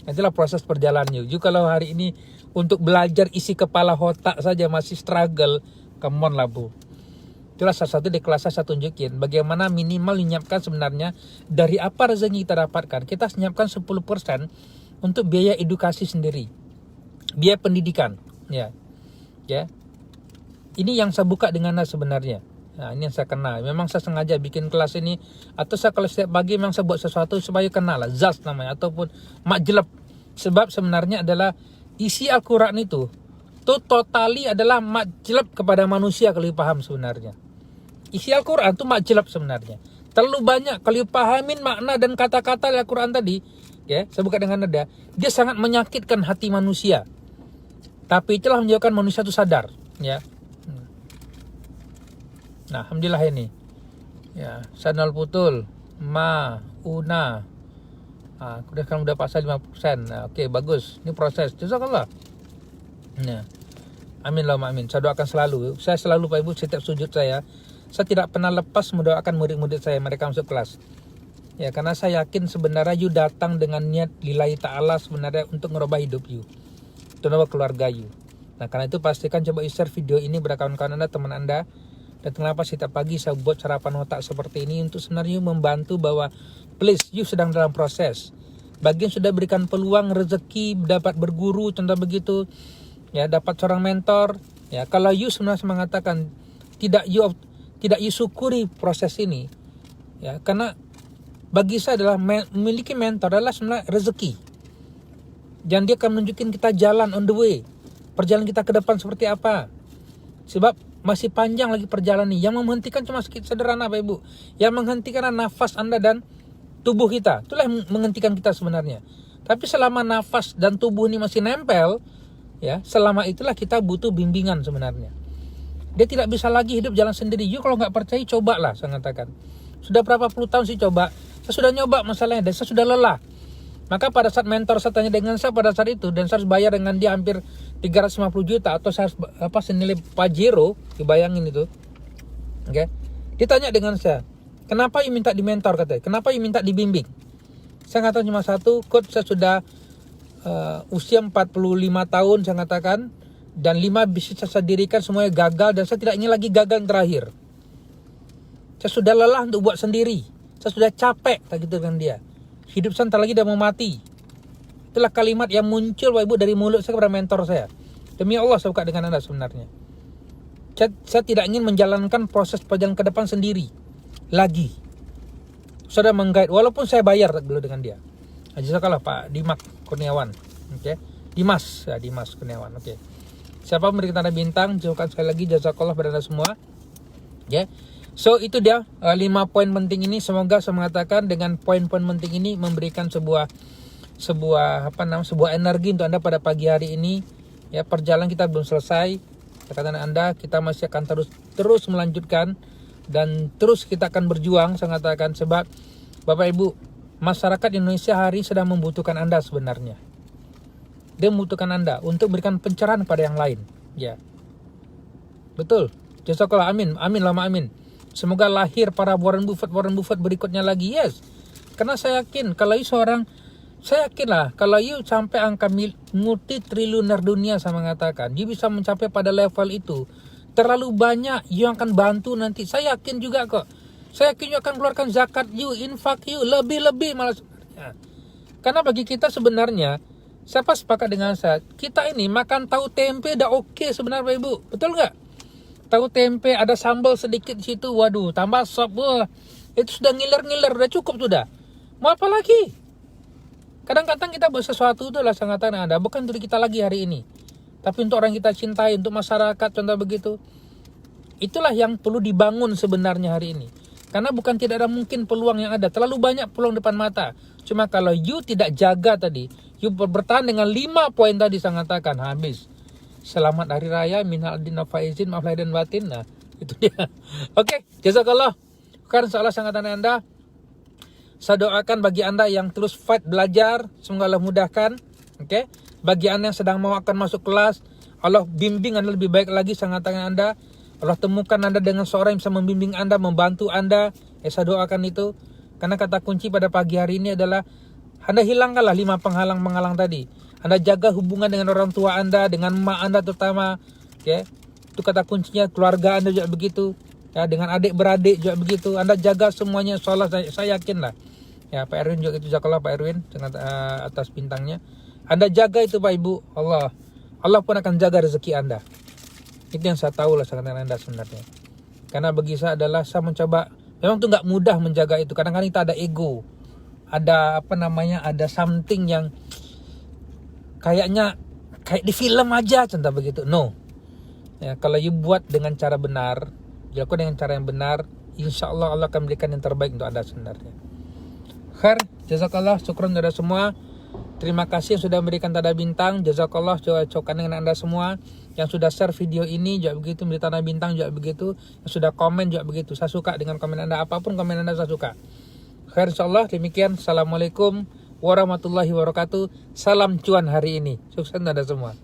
Itulah proses perjalanannya. Juga kalau hari ini untuk belajar isi kepala otak saja masih struggle, come on lah Bu. Itulah salah satu di kelas saya tunjukin bagaimana minimal menyiapkan sebenarnya dari apa rezeki kita dapatkan. Kita menyiapkan 10% untuk biaya edukasi sendiri, biaya pendidikan. Ya. Ini yang saya buka dengan sebenarnya. Nah, ini yang saya kenal. Memang saya sengaja bikin kelas ini, atau saya kalau setiap pagi memang saya buat sesuatu supaya kenal lah, zaz namanya, ataupun makjelep. Sebab sebenarnya adalah isi Al-Quran itu totali adalah makjelep kepada manusia kalau paham sebenarnya. Isi Al-Quran itu makjelep sebenarnya. Terlalu banyak kalau pahamin makna dan kata-kata Al-Quran tadi, ya, saya buka dengan nada, dia sangat menyakitkan hati manusia. Tapi itulah menyebabkan manusia itu sadar, ya. Nah, alhamdulillah ini. Ya, sanal putul, una. Kemudian sekarang udah pasal 50%. Nah, oke, bagus. Ini proses. Jazakallah. Nah. Amin Allahumma amin. Saya doakan selalu. Saya selalu Pak Ibu setiap sujud saya tidak pernah lepas mendoakan murid-murid saya mereka masuk kelas. Ya, karena saya yakin sebenarnya you datang dengan niat lillahi ta'ala sebenarnya untuk merubah hidup you. Untuk merubah keluarga you. Nah, karena itu pastikan coba share video ini pada kawan-kawan Anda, teman Anda. Dan kenapa setiap pagi saya buat sarapan otak seperti ini untuk sebenarnya membantu bahwa please, you sedang dalam proses. Bagi yang sudah berikan peluang rezeki dapat berguru contoh begitu, ya dapat seorang mentor, ya kalau you sebenarnya mengatakan tidak you syukuri proses ini, ya karena bagi saya adalah memiliki mentor adalah sebenarnya rezeki. Dan dia akan menunjukkan kita jalan on the way. Perjalanan kita ke depan seperti apa. Sebab masih panjang lagi perjalanan ini. Yang menghentikan cuma sederhana Bapak Ibu. Yang menghentikan nafas Anda dan tubuh kita. Itulah yang menghentikan kita sebenarnya. Tapi selama nafas dan tubuh ini masih nempel, ya selama itulah kita butuh bimbingan sebenarnya. Dia tidak bisa lagi hidup jalan sendiri. You kalau nggak percaya cobalah, saya katakan. Sudah berapa puluh tahun sih coba. Saya sudah nyoba masalahnya dan saya sudah lelah. Maka pada saat mentor saya tanya dengan saya pada saat itu, dan saya harus bayar dengan dia hampir 350 juta atau saya harus senilai Pajero, dibayangin itu. Oke. Ditanya dengan saya, kenapa you minta dimentor katanya? Kenapa you minta dibimbing? Saya katakan cuma satu, coach, saya sudah usia 45 tahun saya katakan, dan 5 bisnis saya dirikan semuanya gagal dan saya tidak ingin lagi gagal yang terakhir. Saya sudah lelah untuk buat sendiri. Saya sudah capek, tak gitu dengan dia. Hidup saya entar lagi dah mau mati. Itulah kalimat yang muncul Bapak Ibu dari mulut saya kepada mentor saya. Demi Allah saya buka dengan Anda sebenarnya. Saya tidak ingin menjalankan proses perjalanan ke depan sendiri lagi. Sudah meng-guide walaupun saya bayar dulu dengan dia. Jazakallah Pak Dimas Kurniawan. Oke. Dimas Kurniawan. Oke. Siapa memberi tanda bintang, jawabkan sekali lagi jazakallah pada Anda semua. Ya. So itu dia 5 poin penting ini. Semoga saya mengatakan dengan poin-poin penting ini memberikan sebuah energi untuk Anda pada pagi hari ini. Ya, perjalanan kita belum selesai. Kata Anda, kita masih akan terus melanjutkan dan terus kita akan berjuang. Saya katakan sebab Bapak Ibu, masyarakat Indonesia hari sedang membutuhkan Anda sebenarnya. Dia membutuhkan Anda untuk memberikan pencerahan pada yang lain. Ya. Betul. Jazakallah, amin. Amin lama amin. Semoga lahir para Warren Buffett berikutnya lagi. Yes. Karena saya yakin kalau you sampai angka multi triliuner dunia, saya mengatakan you bisa mencapai pada level itu, terlalu banyak you akan bantu nanti. Saya yakin juga kok. Saya yakin you akan keluarkan zakat you, infak you, lebih-lebih malah sebenarnya. Karena bagi kita sebenarnya, siapa sepakat dengan saya, kita ini makan tahu tempe udah oke sebenarnya Ibu. Betul nggak? Tahu tempe ada sambal sedikit di situ, waduh, tambah sop, wah, itu sudah ngiler-ngiler, udah cukup sudah. Mau apa lagi? Kadang-kadang kita buat sesuatu itu lah sangat Anda, bukan untuk kita lagi hari ini, tapi untuk orang kita cintai, untuk masyarakat, contoh begitu. Itulah yang perlu dibangun sebenarnya hari ini. Karena bukan tidak ada mungkin peluang yang ada, terlalu banyak peluang depan mata. Cuma kalau you tidak jaga tadi, you bertahan dengan 5 poin tadi, saya katakan habis. Selamat Hari Raya, minal adin faizin, maaf lahir dan batin. Nah, itu dia. Oke, jazakallah. Karena salah sangat Anda. Saya doakan bagi Anda yang terus fight belajar, semoga Allah mudahkan. Oke. Bagi Anda yang sedang mau akan masuk kelas, Allah bimbing Anda lebih baik lagi, sangat Anda. Allah temukan Anda dengan seorang yang bisa membimbing Anda, membantu Anda. Saya doakan itu. Karena kata kunci pada pagi hari ini adalah Anda hilangkanlah 5 penghalang-penghalang tadi. Anda jaga hubungan dengan orang tua Anda, dengan emak Anda terutama, ya. Itu kata kuncinya. Keluarga Anda juga begitu, ya, dengan adik-beradik juga begitu. Anda jaga semuanya, insyaallah saya yakin lah. Ya, Pak Erwin juga itu, jazakallah Pak Erwin dengan atas bintangnya. Anda jaga itu Pak Ibu, Allah pun akan jaga rezeki Anda. Itu yang saya tahu lah sangat Anda sebenarnya. Karena bagi saya adalah saya mencoba, memang itu nggak mudah menjaga itu. Kadang-kadang kita ada ego, ada ada something yang kayak di film aja, contoh begitu. No. Ya, kalau you buat dengan cara benar, dilakukan dengan cara yang benar, insya Allah Allah akan berikan yang terbaik untuk Anda sebenarnya. Khair, jazakallah, syukran kepada semua. Terima kasih yang sudah memberikan tanda bintang. Jazakallah, cocokkan dengan Anda semua. Yang sudah share video ini juga begitu, memberi tanda bintang juga begitu. Yang sudah komen juga begitu. Saya suka dengan komen Anda, apapun komen Anda saya suka. Khair, insyaallah demikian. Assalamualaikum warahmatullahi wabarakatuh. Salam cuan hari ini. Sukses Anda semua.